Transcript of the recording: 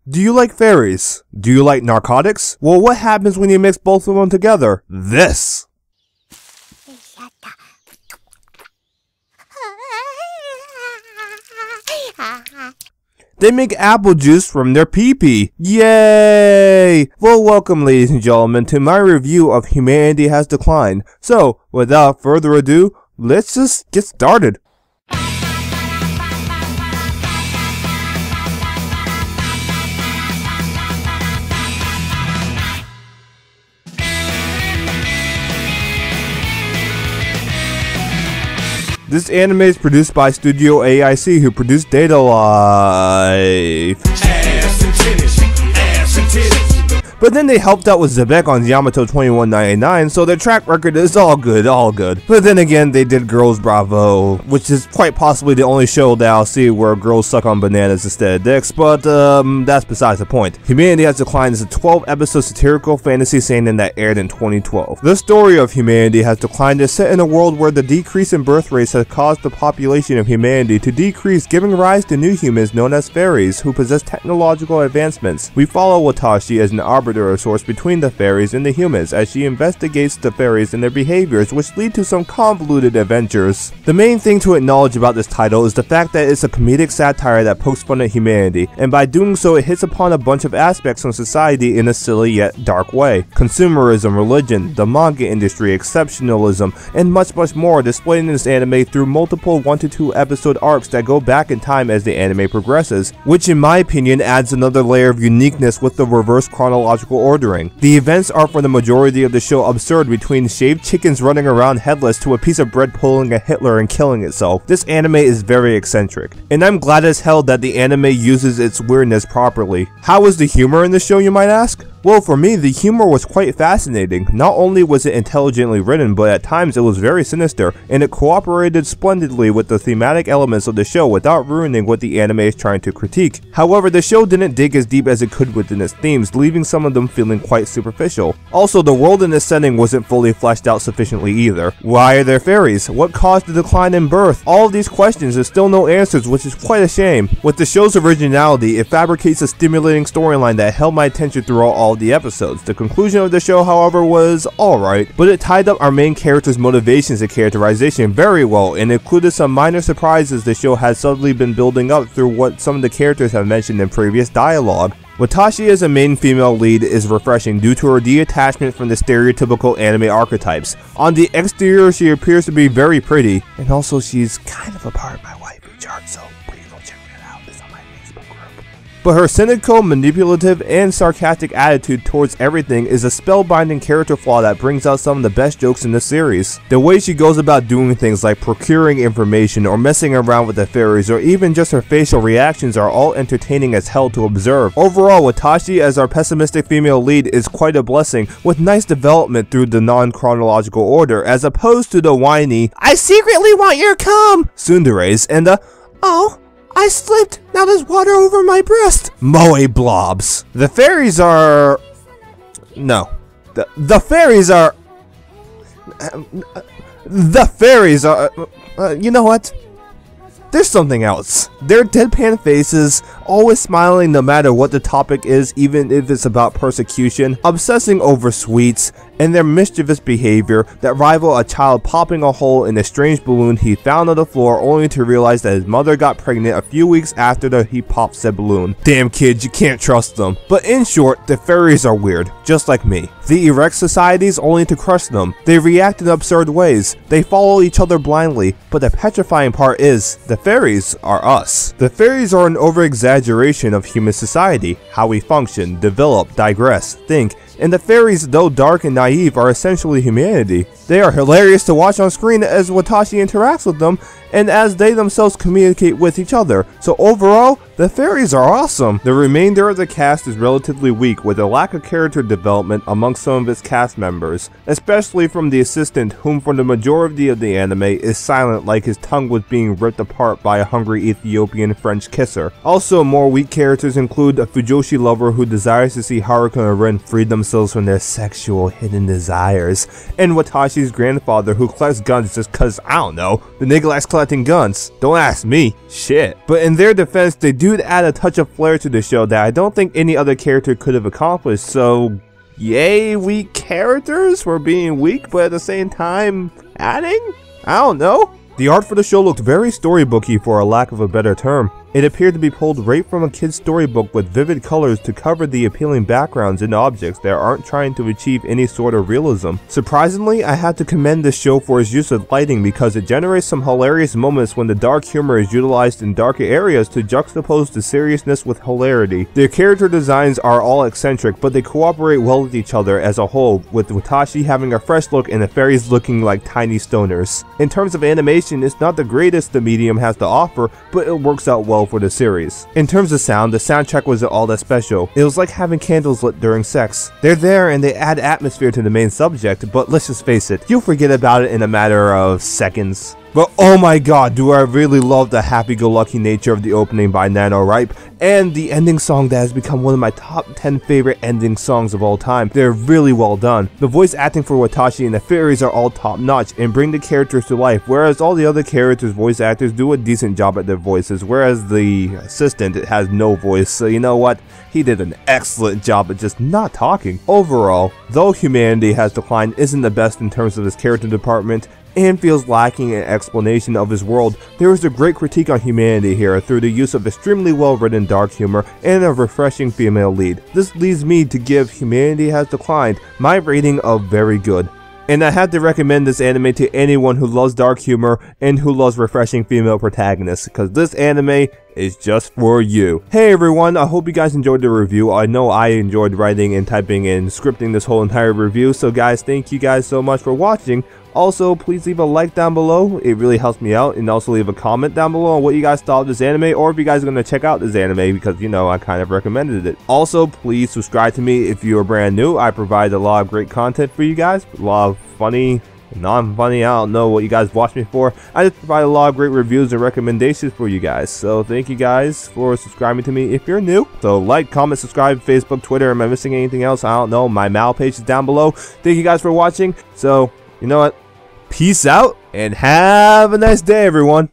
Do you like fairies? Do you like narcotics? Well, what happens when you mix both of them together? This! They make apple juice from their pee-pee. Yay! Well, welcome ladies and gentlemen to my review of Humanity Has Declined. So, without further ado, let's just get started. This anime is produced by Studio AIC, who produced Data Life. But then they helped out with Zebek on Yamato 2199, so their track record is all good. But then again, they did Girls Bravo, which is quite possibly the only show that I'll see where girls suck on bananas instead of dicks, but that's besides the point. Humanity Has Declined is a 12-episode satirical fantasy seinen that aired in 2012. The story of Humanity Has Declined is set in a world where the decrease in birth rates has caused the population of humanity to decrease, giving rise to new humans known as faeries, who possess technological advancements. We follow Watashi as an arbitrator source between the faeries and the humans as she investigates the faeries and their behaviors, which lead to some convoluted adventures. The main thing to acknowledge about this title is the fact that it's a comedic satire that pokes fun at humanity, and by doing so it hits upon a bunch of aspects of society in a silly yet dark way. Consumerism, religion, the manga industry, exceptionalism, and much more displayed in this anime through multiple 1 to 2 episode arcs that go back in time as the anime progresses, which in my opinion adds another layer of uniqueness with the reverse chronological ordering. The events are for the majority of the show absurd, between shaved chickens running around headless to a piece of bread pulling a Hitler and killing itself. This anime is very eccentric, and I'm glad as hell that the anime uses its weirdness properly. How is the humor in the show, you might ask? Well, for me, the humor was quite fascinating. Not only was it intelligently written, but at times it was very sinister, and it cooperated splendidly with the thematic elements of the show without ruining what the anime is trying to critique. However, the show didn't dig as deep as it could within its themes, leaving some of them feeling quite superficial. Also, the world in this setting wasn't fully fleshed out sufficiently either. Why are there fairies? What caused the decline in birth? All of these questions and still no answers, which is quite a shame. With the show's originality, it fabricates a stimulating storyline that held my attention throughout all the episodes. The conclusion of the show, however, was alright, but it tied up our main character's motivations and characterization very well, and included some minor surprises the show had subtly been building up through what some of the characters have mentioned in previous dialogue. Watashi as a main female lead is refreshing due to her detachment from the stereotypical anime archetypes. On the exterior, she appears to be very pretty, and also she's kind of a part of my waifu chart, so please go check that out. It's on my Facebook group. But her cynical, manipulative, and sarcastic attitude towards everything is a spellbinding character flaw that brings out some of the best jokes in the series. The way she goes about doing things like procuring information or messing around with the fairies, or even just her facial reactions, are all entertaining as hell to observe. Overall, Watashi as our pessimistic female lead is quite a blessing, with nice development through the non-chronological order, as opposed to the whiny, "I secretly want your cum" tsunderes and the, "Oh, I slipped, now there's water over my breast" moe blobs. The fairies are... no. The fairies are... the fairies are... you know what? There's something else. Their deadpan faces, always smiling no matter what the topic is, even if it's about persecution, obsessing over sweets, and their mischievous behavior that rival a child popping a hole in a strange balloon he found on the floor only to realize that his mother got pregnant a few weeks after he popped said balloon. Damn kids, you can't trust them. But in short, the fairies are weird, just like me. They erect societies only to crush them. They react in absurd ways. They follow each other blindly. But the petrifying part is, the fairies are us. The fairies are an over-exaggeration of human society, how we function, develop, digress, think, and the fairies, though dark and naive, are essentially humanity. They are hilarious to watch on screen as Watashi interacts with them, and as they themselves communicate with each other. So overall, the fairies are awesome. The remainder of the cast is relatively weak, with a lack of character development amongst some of its cast members, especially from the assistant, whom for the majority of the anime is silent like his tongue was being ripped apart by a hungry Ethiopian French kisser. Also, more weak characters include a Fujoshi lover who desires to see Haruka and Rin free themselves from their sexual hidden desires, and Watashi's grandfather who collects guns just cause, I don't know, the nigga likes collecting guns. Don't ask me. Shit. But in their defense, they do add a touch of flair to the show that I don't think any other character could have accomplished, so yay weak characters for being weak, but at the same time adding? I don't know. The art for the show looked very storybooky for a lack of a better term. It appeared to be pulled right from a kid's storybook with vivid colors to cover the appealing backgrounds and objects that aren't trying to achieve any sort of realism. Surprisingly, I had to commend this show for its use of lighting because it generates some hilarious moments when the dark humor is utilized in darker areas to juxtapose the seriousness with hilarity. Their character designs are all eccentric, but they cooperate well with each other as a whole, with Watashi having a fresh look and the faeries looking like tiny stoners. In terms of animation, it's not the greatest the medium has to offer, but it works out well for the series. In terms of sound, the soundtrack wasn't all that special. It was like having candles lit during sex. They're there and they add atmosphere to the main subject, but let's just face it, you'll forget about it in a matter of seconds. But oh my god, do I really love the happy-go-lucky nature of the opening by NaNoWriMe and the ending song that has become one of my top 10 favorite ending songs of all time. They're really well done. The voice acting for Watashi and the faeries are all top-notch and bring the characters to life, whereas all the other characters' voice actors do a decent job at their voices, whereas the assistant has no voice, so you know what? He did an excellent job at just not talking. Overall, though humanity has declined isn't the best in terms of his character department, and feels lacking an explanation of his world, there is a great critique on humanity here through the use of extremely well written dark humor and a refreshing female lead. This leads me to give Humanity Has Declined my rating of very good. And I have to recommend this anime to anyone who loves dark humor and who loves refreshing female protagonists, because this anime is just for you. Hey everyone, I hope you guys enjoyed the review. I know I enjoyed writing and typing and scripting this whole entire review, so guys, thank you guys so much for watching. Also, please leave a like down below, it really helps me out, and also leave a comment down below on what you guys thought of this anime, or if you guys are going to check out this anime, because, you know, I kind of recommended it. Also, please subscribe to me if you are brand new. I provide a lot of great content for you guys, a lot of funny, non-funny, I don't know what you guys watch me for. I just provide a lot of great reviews and recommendations for you guys, so thank you guys for subscribing to me if you're new. So like, comment, subscribe, Facebook, Twitter. Am I missing anything else? I don't know. My mail page is down below. Thank you guys for watching. So, you know what? Peace out, and have a nice day, everyone.